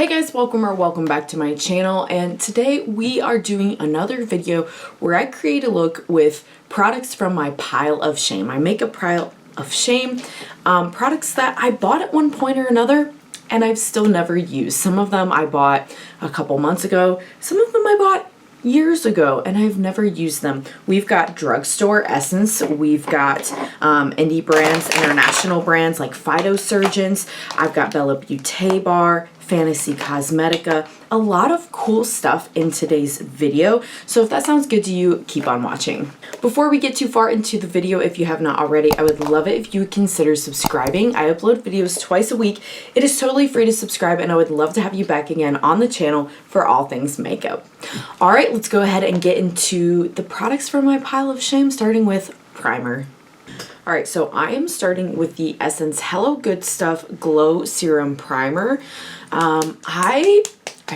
Hey guys, welcome back to my channel, and today we are doing another video where I create a look with products from my pile of shame. I make a pile of shame, products that I bought at one point or another and I've still never used. Some of them I bought a couple months ago, some of them I bought years ago and I've never used them. We've got drugstore essence, we've got indie brands, international brands like Phytosurgeons, I've got Bella Beauté Bar, Fantasy Cosmetica, a lot of cool stuff in today's video. So if that sounds good to you, keep on watching. Before we get too far into the video, if you have not already, I would love it if you would consider subscribing. I upload videos twice a week. It is totally free to subscribe, and I would love to have you back again on the channel for all things makeup. All right, let's go ahead and get into the products from my pile of shame, starting with primer. All right, so I am starting with the Essence Hello Good Stuff Glow Serum Primer. I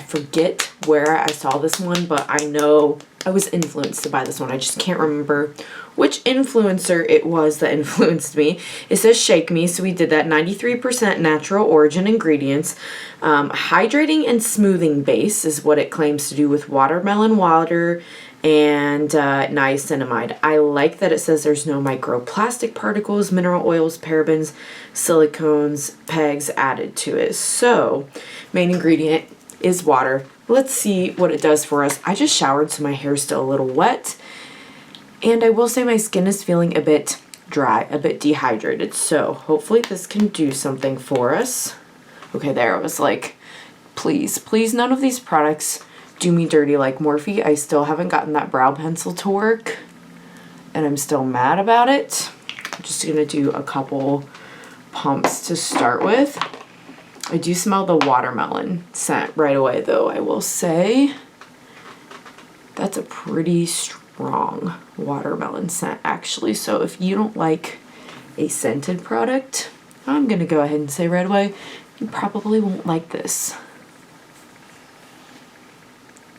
forget where I saw this one, but I know I was influenced to buy this one. I just can't remember which influencer it was that influenced me. It says Shake Me, so we did that. 93% natural origin ingredients. Hydrating and smoothing base is what it claims to do with watermelon water and niacinamide. I like that it says there's no microplastic particles, mineral oils, parabens, silicones, pegs added to it. So, main ingredient is water. Let's see what it does for us. I just showered, so my hair's still a little wet. And I will say my skin is feeling a bit dry, a bit dehydrated. So, hopefully this can do something for us. Okay, there, I was like, please, please, none of these products do me dirty like Morphe. I still haven't gotten that brow pencil to work, and I'm still mad about it. I'm just gonna do a couple pumps to start with. I do smell the watermelon scent right away, though, I will say. That's a pretty strong watermelon scent, actually. So if you don't like a scented product, I'm gonna go ahead and say right away, you probably won't like this.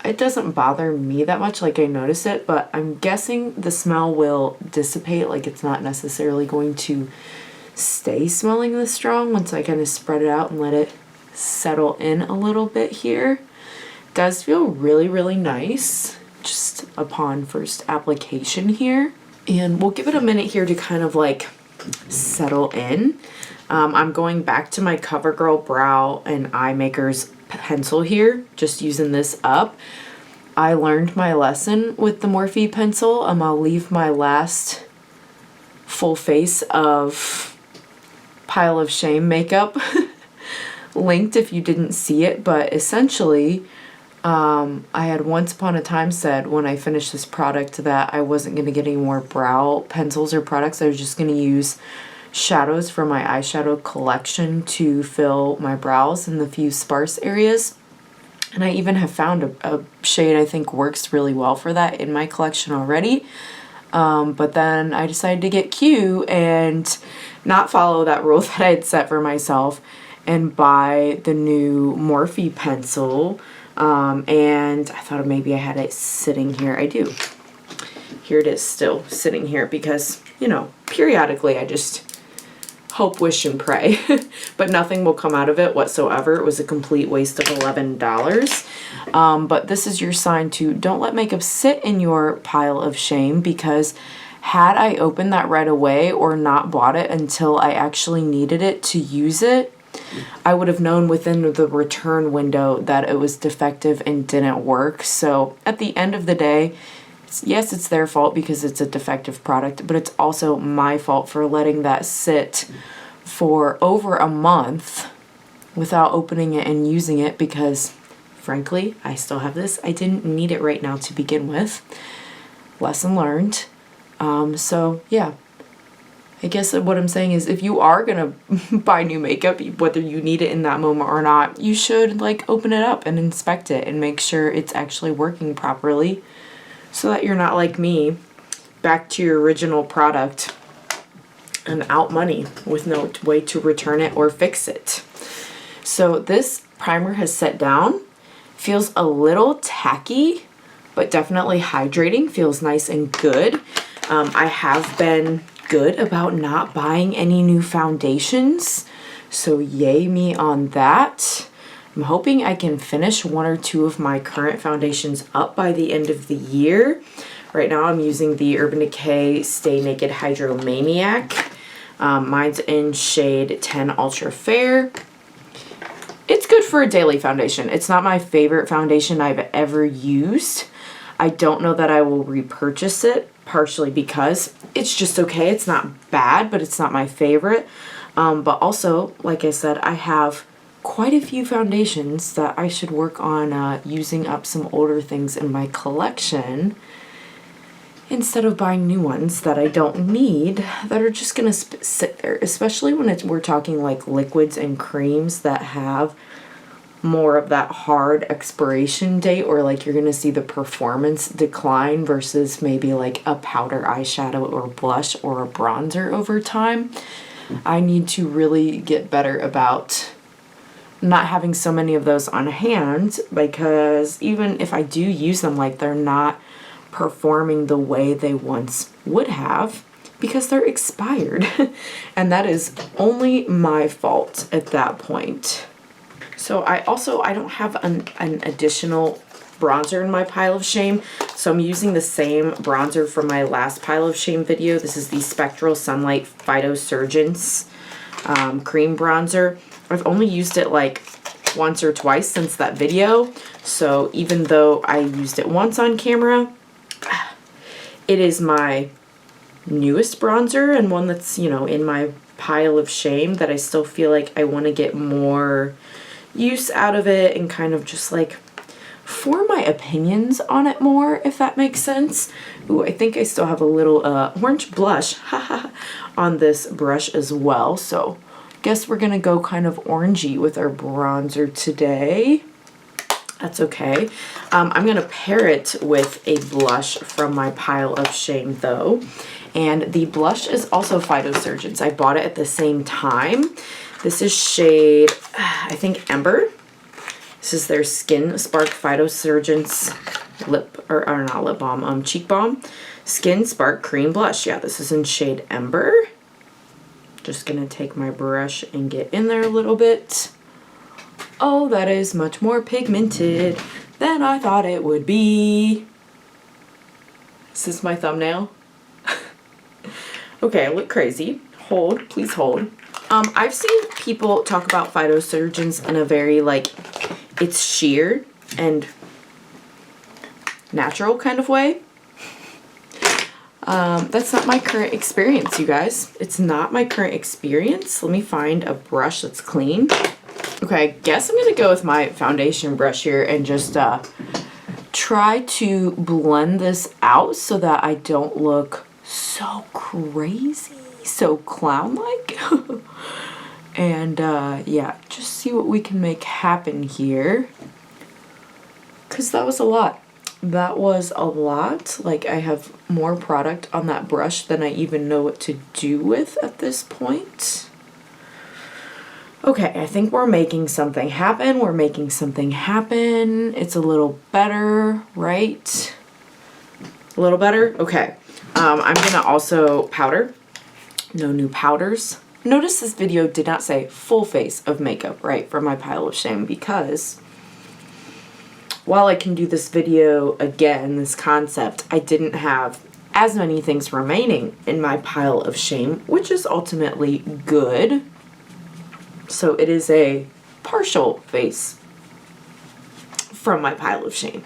It doesn't bother me that much, like I notice it, but I'm guessing the smell will dissipate, like it's not necessarily going to stay smelling this strong once I kind of spread it out and let it settle in a little bit here. It does feel really, really nice just upon first application here. And we'll give it a minute here to kind of like settle in. I'm going back to my CoverGirl Brow and Eye Makers pencil here, just using this up. I learned my lesson with the Morphe pencil. I'll leave my last full face of pile of shame makeup linked if you didn't see it, but essentially I had once upon a time said when I finished this product that I wasn't going to get any more brow pencils or products. I was just going to use shadows from my eyeshadow collection to fill my brows in the few sparse areas. And I even have found a shade I think works really well for that in my collection already. But then I decided to get cute and not follow that rule that I had set for myself and buy the new Morphe pencil. And I thought maybe I had it sitting here. I do. Here it is still sitting here because, you know, periodically I just hope, wish, and pray, but nothing will come out of it whatsoever. It was a complete waste of $11. But this is your sign to don't let makeup sit in your pile of shame, because had I opened that right away or not bought it until I actually needed it to use it, I would have known within the return window that it was defective and didn't work. So at the end of the day, yes, it's their fault because it's a defective product, but it's also my fault for letting that sit for over a month without opening it and using it because, frankly, I still have this. I didn't need it right now to begin with. Lesson learned. So, yeah. I guess what I'm saying is if you are going to buy new makeup, whether you need it in that moment or not, you should, like, open it up and inspect it and make sure it's actually working properly, so that you're not like me, back to your original product and out money with no way to return it or fix it. So this primer has set down, feels a little tacky, but definitely hydrating, feels nice and good. I have been good about not buying any new foundations, so yay me on that. I'm hoping I can finish 1 or 2 of my current foundations up by the end of the year. Right now I'm using the Urban Decay Stay Naked Hydromaniac. Mine's in shade 10 Ultra Fair. It's good for a daily foundation. It's not my favorite foundation I've ever used. I don't know that I will repurchase it, partially because it's just okay. It's not bad, but it's not my favorite. But also, like I said, I have quite a few foundations that I should work on using up some older things in my collection instead of buying new ones that I don't need that are just gonna sit there, especially when we're talking like liquids and creams that have more of that hard expiration date, or like you're gonna see the performance decline versus maybe like a powder eyeshadow or blush or a bronzer over time. I need to really get better about not having so many of those on hand, because even if I do use them, like they're not performing the way they once would have because they're expired. And that is only my fault at that point. So I don't have an additional bronzer in my pile of shame, so I'm using the same bronzer from my last pile of shame video. This is the Spectral Sunlight Phytosurgence cream bronzer. I've only used it like once or twice since that video, so even though I used it once on camera, it is my newest bronzer and one that's, you know, in my pile of shame that I still feel like I want to get more use out of it and kind of just like form my opinions on it more, if that makes sense. Ooh, I think I still have a little orange blush on this brush as well, so guess we're gonna go kind of orangey with our bronzer today. That's okay. I'm gonna pair it with a blush from my pile of shame though, and the blush is also Phytosurgence. I bought it at the same time. This is shade, I think, Ember. This is their Skin Spark Phytosurgence not lip balm, cheek balm. Skin Spark Cream Blush. Yeah, this is in shade Ember. Just gonna take my brush and get in there a little bit. Oh, that is much more pigmented than I thought it would be. Is this my thumbnail? Okay, I look crazy. Hold, please hold. I've seen people talk about Phytosurgence in a very, like, it's sheer and natural kind of way. That's not my current experience, you guys. It's not my current experience. Let me find a brush that's clean. Okay, I guess I'm gonna go with my foundation brush here and just try to blend this out so that I don't look so crazy, so clown-like. And yeah, just see what we can make happen here. Because that was a lot. That was a lot. Like, I have more product on that brush than I even know what to do with at this point. Okay, I think we're making something happen. We're making something happen. It's a little better, right? A little better? Okay. I'm gonna also powder. No new powders. Notice this video did not say full face of makeup, right, for my pile of shame, because while I can do this video again, this concept, I didn't have as many things remaining in my pile of shame, which is ultimately good. So it is a partial face from my pile of shame.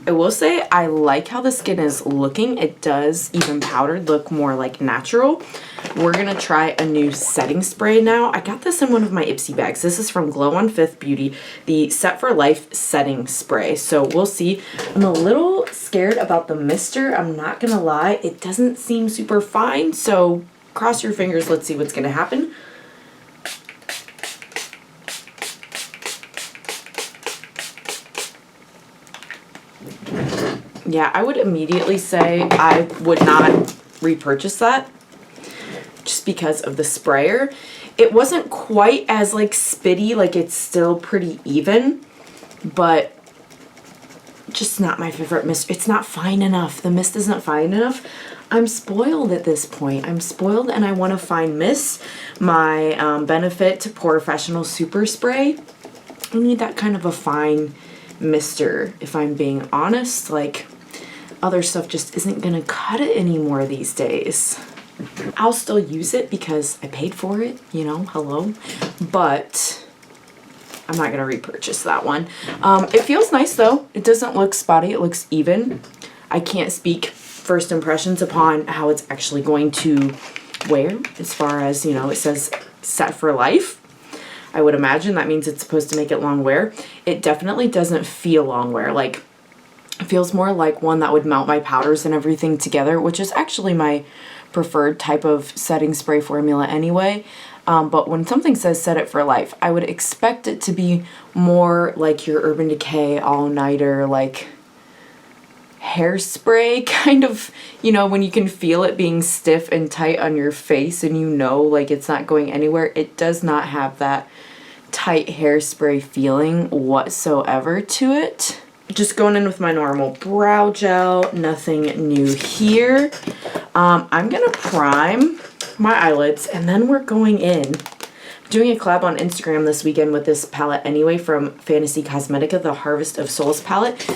I will say I like how the skin is looking. It does, even powdered, look more like natural. We're gonna try a new setting spray now. I got this in one of my Ipsy bags. This is from Glow on Fifth Beauty, the Set for Life setting spray. So we'll see. I'm a little scared about the mister. I'm not gonna lie. It doesn't seem super fine. So cross your fingers. Let's see what's gonna happen. Yeah, I would immediately say I would not repurchase that just because of the sprayer. It wasn't quite as like spitty, like it's still pretty even, but just not my favorite mist. It's not fine enough. The mist isn't fine enough. I'm spoiled at this point. I'm spoiled and I want to find mist. My Benefit Professional Super Spray I need that kind of a fine mister, if I'm being honest. Like, other stuff just isn't gonna cut it anymore these days. I'll still use it because I paid for it, you know, hello. But I'm not gonna repurchase that one. It feels nice though. It doesn't look spotty, it looks even. I can't speak first impressions upon how it's actually going to wear, as far as, you know, it says set for life. I would imagine that means it's supposed to make it long wear. It definitely doesn't feel long wear. Like, it feels more like one that would melt my powders and everything together, which is actually my preferred type of setting spray formula anyway. But when something says set it for life, I would expect it to be more like your Urban Decay all-nighter, like hairspray kind of, you know, when you can feel it being stiff and tight on your face and you know, like, it's not going anywhere. It does not have that tight hairspray feeling whatsoever to it. Just going in with my normal brow gel, nothing new here. I'm gonna prime my eyelids and then we're going in. I'm doing a collab on Instagram this weekend with this palette anyway from Fantasy Cosmetica, the Harvest of Souls palette.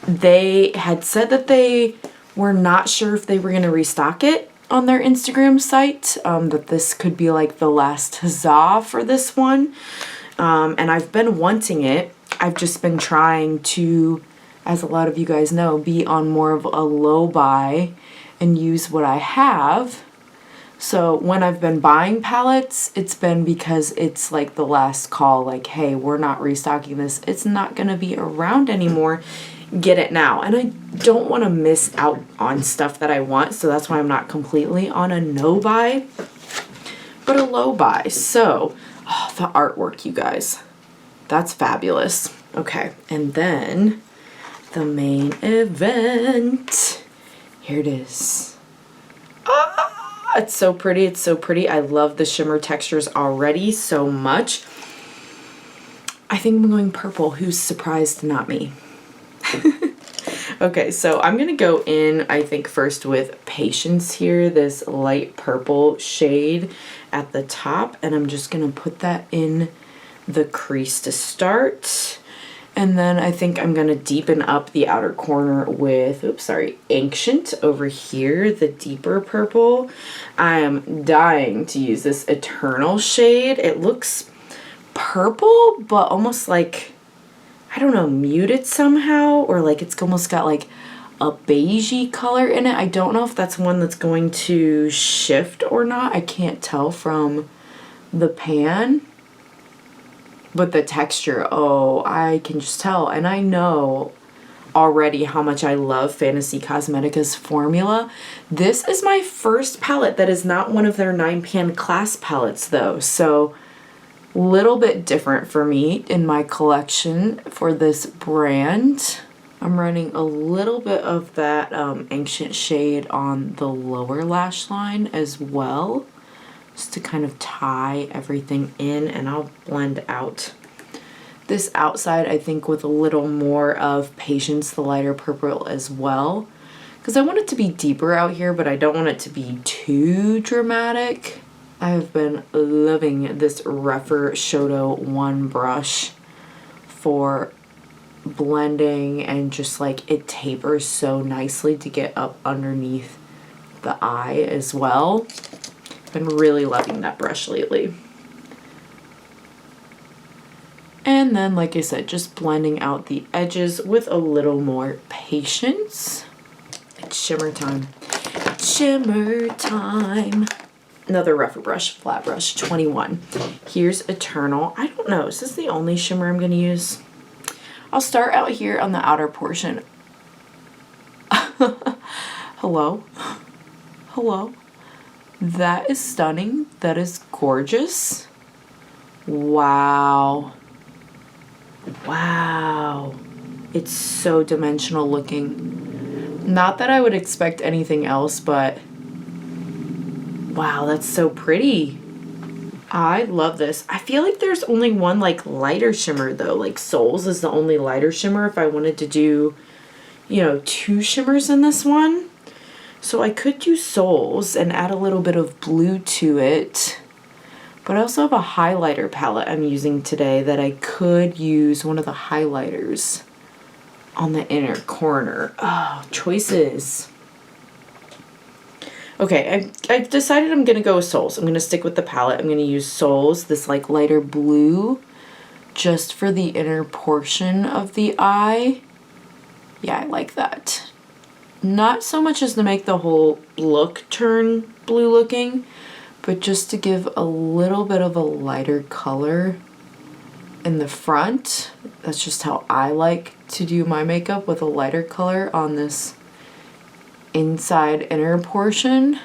They had said that they were not sure if they were gonna restock it on their Instagram site, that this could be like the last huzzah for this one. And I've been wanting it. I've just been trying to, as a lot of you guys know, be on more of a low buy and use what I have. So when I've been buying palettes, it's been because it's like the last call, like, hey, we're not restocking this. It's not gonna be around anymore. Get it now. And I don't want to miss out on stuff that I want, so that's why I'm not completely on a no buy, but a low buy. So, oh, the artwork, you guys. That's fabulous. Okay, and then the main event. Here it is. Ah, it's so pretty. It's so pretty. I love the shimmer textures already so much. I think I'm going purple. Who's surprised? Not me. Okay, so I'm gonna go in, I think, first with Patience here, this light purple shade at the top, and I'm just gonna put that in the crease to start. And then I think I'm gonna deepen up the outer corner with, oops, sorry, Ancient over here, the deeper purple. I am dying to use this Eternal shade. It looks purple, but almost like, I don't know, muted somehow, or like it's almost got like a beigey color in it. I don't know if that's one that's going to shift or not. I can't tell from the pan. But the texture, oh, I can just tell. And I know already how much I love Fantasy Cosmetica's formula. This is my first palette that is not one of their 9pan class palettes though. So little bit different for me in my collection for this brand. I'm running a little bit of that Ancient shade on the lower lash line as well, just to kind of tie everything in, and I'll blend out this outside, I think, with a little more of Patience, the lighter purple as well, because I want it to be deeper out here, but I don't want it to be too dramatic. I have been loving this Rephr Shoto 1 brush for blending, and just like it tapers so nicely to get up underneath the eye as well. Been really loving that brush lately. And then, like I said, just blending out the edges with a little more patience. It's shimmer time. Shimmer time. Another Rephr brush, flat brush, 21. Here's Eternal. I don't know, is this the only shimmer I'm gonna use? I'll start out here on the outer portion. Hello? Hello? That is stunning. That is gorgeous. Wow. Wow. It's so dimensional looking. Not that I would expect anything else, but wow, that's so pretty. I love this. I feel like there's only one like lighter shimmer though. Like Souls is the only lighter shimmer if I wanted to do, you know, 2 shimmers in this one. So I could do Souls and add a little bit of blue to it. But I also have a highlighter palette I'm using today that I could use one of the highlighters on the inner corner. Oh, choices. Okay, I've decided I'm going to go with Souls. I'm going to stick with the palette. I'm going to use Souls, this like lighter blue, just for the inner portion of the eye. Yeah, I like that. Not so much as to make the whole look turn blue looking, but just to give a little bit of a lighter color in the front. That's just how I like to do my makeup, with a lighter color on this inside inner portion.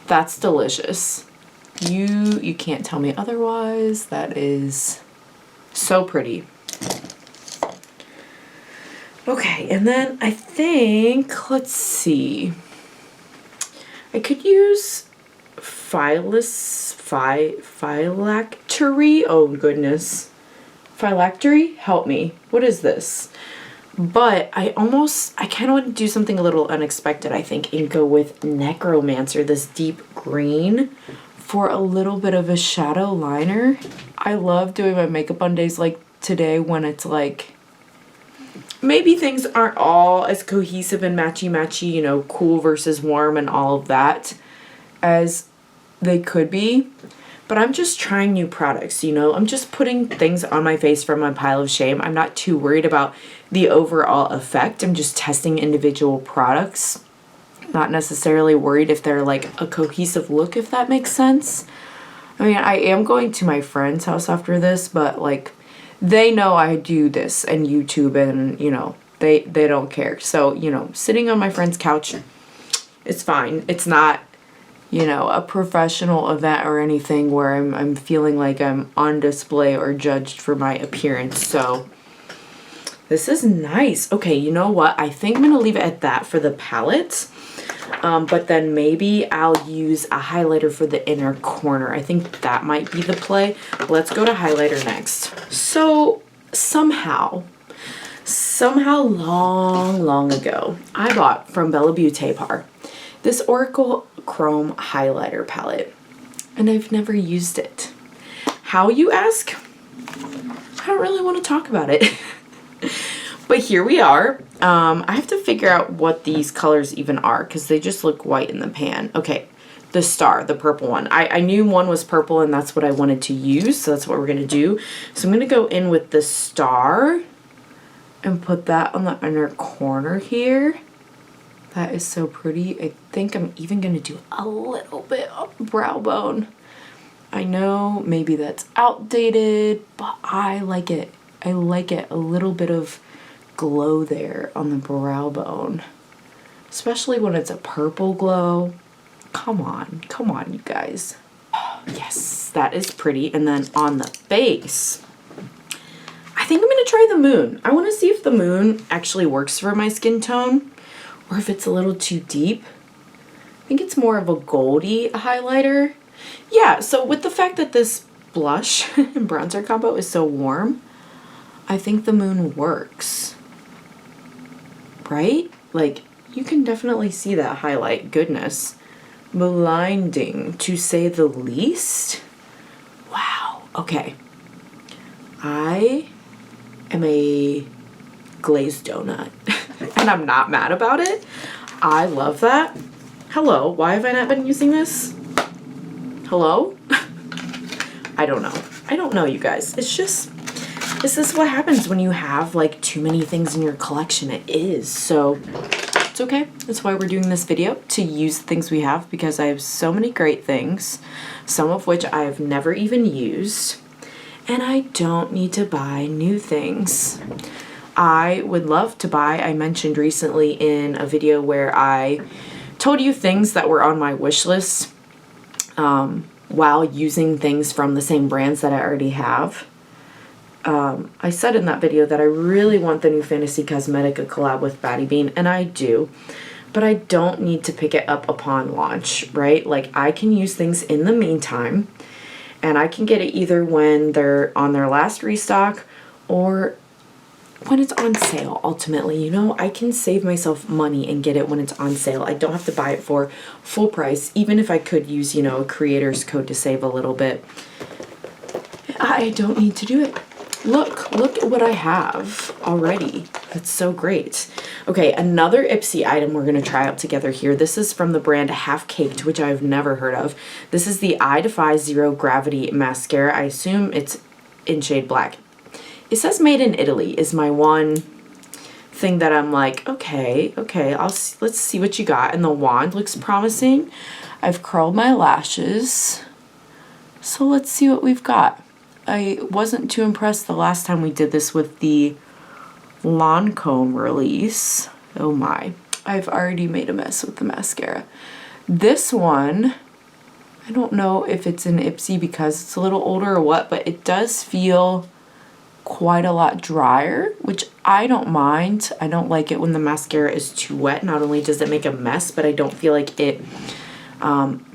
That's delicious. You can't tell me otherwise. That is so pretty. Okay, and then I think, let's see, I could use phylactery. Oh goodness. Phylactery? Help me. What is this? But I kind of want to do something a little unexpected, I think, and go with Necromancer, this deep green, for a little bit of a shadow liner. I love doing my makeup on days like today when it's like, maybe things aren't all as cohesive and matchy-matchy, you know, cool versus warm and all of that as they could be. But I'm just trying new products, you know. I'm just putting things on my face from my pile of shame. I'm not too worried about the overall effect. I'm just testing individual products. Not necessarily worried if they're like a cohesive look, if that makes sense. I mean, I am going to my friend's house after this, but like, they know I do this and YouTube, and you know, they don't care. So, you know, sitting on my friend's couch, it's fine. It's not, you know, a professional event or anything where I'm feeling like I'm on display or judged for my appearance. So this is nice. Okay, you know what? I think I'm gonna leave it at that for the palette. But then maybe I'll use a highlighter for the inner corner. I think that might be the play. Let's go to highlighter next. So somehow long ago, I bought from Bella Beauté Par this Oracle Chrome highlighter palette, and I've never used it. How, you ask? I don't really want to talk about it. But here we are. I have to figure out what these colors even are, because they just look white in the pan. Okay, the star, the purple one. I knew one was purple and that's what I wanted to use, so that's what we're going to do. So I'm going to go in with the star and put that on the inner corner here. That is so pretty. I think I'm even going to do a little bit of brow bone. I know maybe that's outdated, but I like it. I like it. A little bit of glow there on the brow bone, especially when it's a purple glow. Come on, you guys. Oh, yes, that is pretty. And then on the base, I think I'm gonna try the moon. I want to see if the moon actually works for my skin tone, or if it's a little too deep. I think it's more of a goldy highlighter. Yeah, so with the fact that this blush and bronzer combo is so warm, I think the moon works. Right? Like, you can definitely see that highlight. Goodness. Blinding, to say the least. Wow. Okay. I am a glazed donut. And I'm not mad about it. I love that. Hello. Why have I not been using this? Hello? I don't know. I don't know, you guys. It's just, this is what happens when you have like too many things in your collection. It is. So it's okay. That's why we're doing this video, to use the things we have, because I have so many great things, some of which I've never even used, and I don't need to buy new things. I would love to buy, I mentioned recently in a video where I told you things that were on my wish list while using things from the same brands that I already have. I said in that video that I really want the new Fantasy Cosmetica collab with Batty Bean, and I do, but I don't need to pick it up upon launch, right? Like, I can use things in the meantime, and I can get it either when they're on their last restock, or when it's on sale, ultimately, you know, I can save myself money and get it when it's on sale. I don't have to buy it for full price, even if I could use, you know, a creator's code to save a little bit. I don't need to do it. Look at what I have already. That's so great. Okay, another Ipsy item we're going to try out together here. This is from the brand Half Caked, which I've never heard of. This is the I Defy Zero Gravity Mascara. I assume it's in shade black. It says made in Italy is my one thing that I'm like, okay, let's see what you got. And the wand looks promising. I've curled my lashes. So let's see what we've got. I wasn't too impressed the last time we did this with the Lancome release. Oh my, I've already made a mess with the mascara. This one, I don't know if it's an Ipsy because it's a little older or what, but it does feel quite a lot drier, which I don't mind. I don't like it when the mascara is too wet. Not only does it make a mess, but I don't feel like it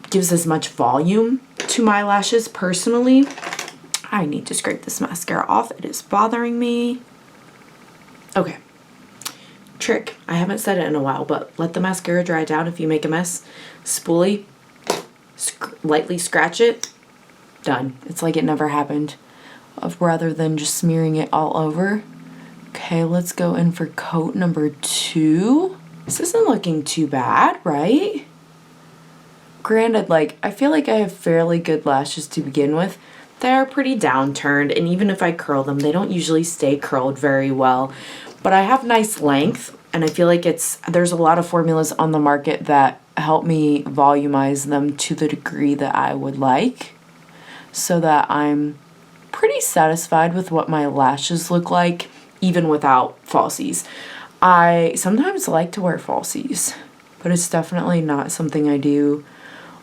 gives as much volume to my lashes personally. I need to scrape this mascara off. It is bothering me. Okay. Trick. I haven't said it in a while, but let the mascara dry down if you make a mess. Spoolie. Lightly scratch it. Done. It's like it never happened. Rather than just smearing it all over. Okay, let's go in for coat number 2. This isn't looking too bad, right? Granted, like, I feel like I have fairly good lashes to begin with. They're pretty downturned, and even if I curl them, they don't usually stay curled very well. But I have nice length, and I feel like there's a lot of formulas on the market that help me volumize them to the degree that I would like, so that I'm pretty satisfied with what my lashes look like, even without falsies. I sometimes like to wear falsies, but it's definitely not something I do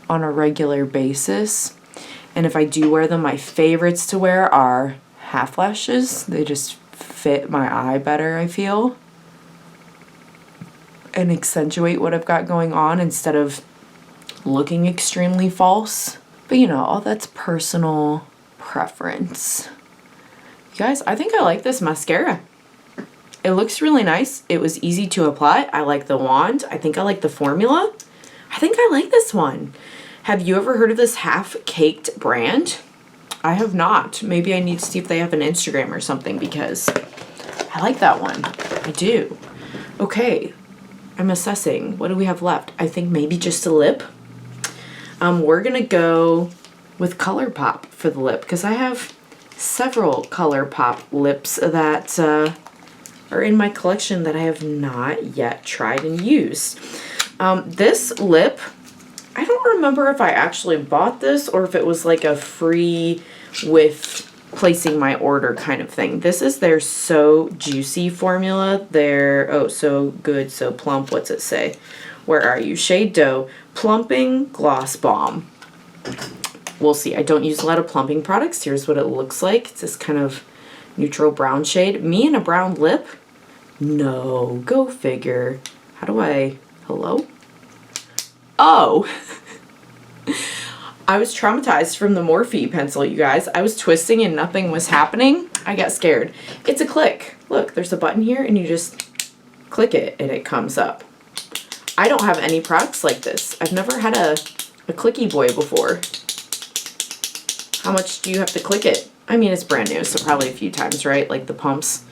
on a regular basis. And if I do wear them, my favorites to wear are half lashes. They just fit my eye better, I feel, and accentuate what I've got going on instead of looking extremely false. But you know, all that's personal preference. You guys, I think I like this mascara. It looks really nice. It was easy to apply. I like the wand. I think I like the formula. I think I like this one. Have you ever heard of this Half Caked brand? I have not. Maybe I need to see if they have an Instagram or something because I like that one. I do. Okay, I'm assessing. What do we have left? I think maybe just a lip. We're gonna go with ColourPop for the lip because I have several ColourPop lips that are in my collection that I have not yet tried and used. This lip, I don't remember if I actually bought this or if it was like a free with placing my order kind of thing. This is their So Juicy formula. Their Oh So Good So Plump, what's it say? Where are you? Shade Dough Plumping Gloss Balm. We'll see. I don't use a lot of plumping products. Here's what it looks like. It's this kind of neutral brown shade. Me and a brown lip? No, go figure. How do I, hello? Oh, I was traumatized from the Morphe pencil, you guys. I was twisting and nothing was happening. I got scared. It's a click. Look, there's a button here and you just click it and it comes up. I don't have any products like this. I've never had a clicky boy before. How much do you have to click it? I mean, it's brand new, so probably a few times, right? Like the pumps.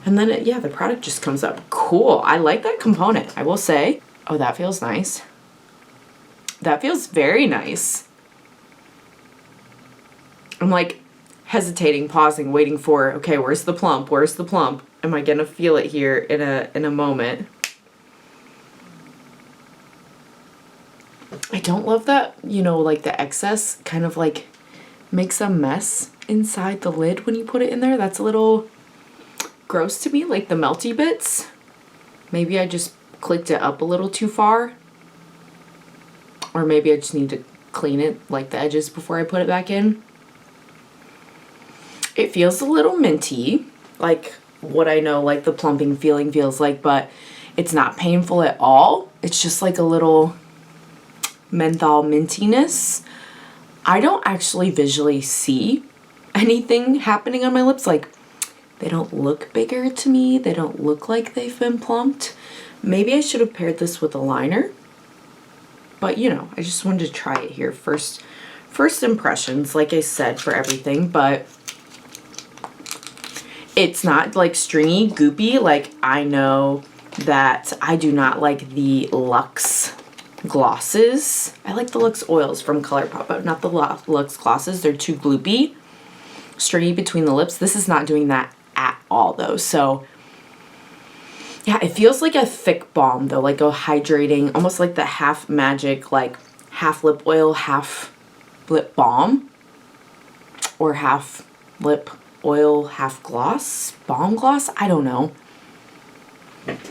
And then, yeah, the product just comes up. Cool. I like that component, I will say. Oh, that feels nice. That feels very nice. I'm like hesitating, pausing, waiting for, okay, where's the plump? Where's the plump? Am I gonna feel it here in a moment? I don't love that, you know, like the excess kind of like makes a mess inside the lid when you put it in there. That's a little gross to me, like the melty bits. Maybe I just clicked it up a little too far. Or maybe I just need to clean it, like the edges, before I put it back in. It feels a little minty, like what I know like the plumping feeling feels like, but it's not painful at all. It's just like a little menthol mintiness. I don't actually visually see anything happening on my lips. Like They don't look bigger to me. They don't look like they've been plumped. Maybe I should have paired this with a liner. But, you know, I just wanted to try it here. First impressions, like I said, for everything. But it's not like stringy, goopy. Like, I know that I do not like the Luxe glosses. I like the Luxe oils from ColourPop, but not the Luxe glosses. They're too gloopy, stringy between the lips. This is not doing that at all, though. So yeah, it feels like a thick balm, though, like a hydrating, almost like the half magic, like half lip oil, half lip balm, or half lip oil, half gloss, balm gloss. I don't know.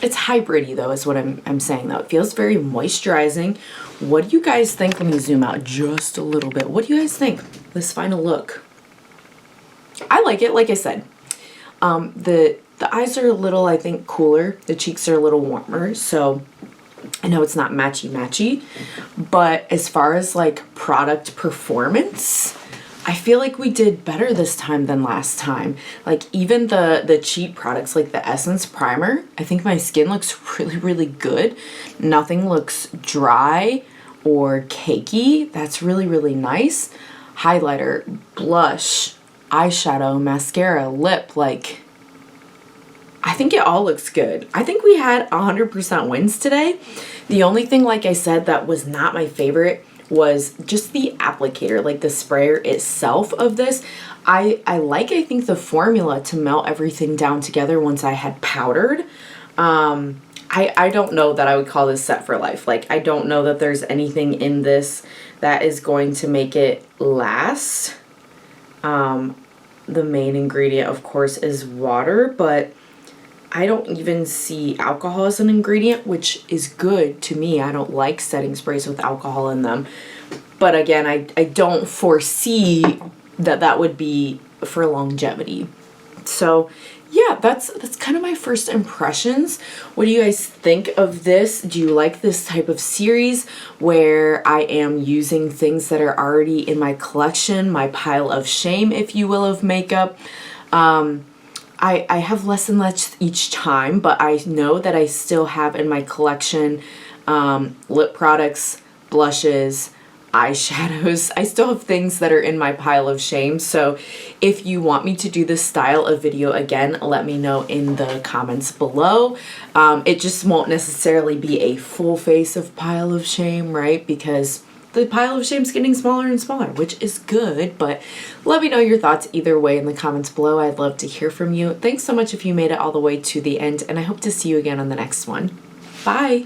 It's hybridy, though, is what I'm saying, though. It feels very moisturizing. What do you guys think? Let me zoom out just a little bit. What do you guys think? This final look. I like it, like I said. The eyes are a little, I think, cooler. The cheeks are a little warmer, so I know it's not matchy-matchy. But as far as, like, product performance, I feel like we did better this time than last time. Like, even the cheap products, like the Essence Primer, I think my skin looks really, really good. Nothing looks dry or cakey. That's really, really nice. Highlighter, blush, eyeshadow, mascara, lip, like, I think it all looks good. I think we had 100% wins today. The only thing, like I said, that was not my favorite was just the applicator, like the sprayer itself of this. I think the formula to melt everything down together once I had powdered. I don't know that I would call this set for life. Like, I don't know that there's anything in this that is going to make it last. The main ingredient, of course, is water, but I don't even see alcohol as an ingredient, which is good to me. I don't like setting sprays with alcohol in them. But again, I don't foresee that would be for longevity. So yeah, that's kind of my first impressions. What do you guys think of this? Do you like this type of series where I am using things that are already in my collection, my pile of shame, if you will, of makeup? I have less and less each time, but I know that I still have in my collection lip products, blushes, eyeshadows. I still have things that are in my pile of shame. So if you want me to do this style of video again, let me know in the comments below. It just won't necessarily be a full face of pile of shame, right? Because the pile of shame's getting smaller and smaller, which is good, but let me know your thoughts either way in the comments below. I'd love to hear from you. Thanks so much if you made it all the way to the end, and I hope to see you again on the next one. Bye!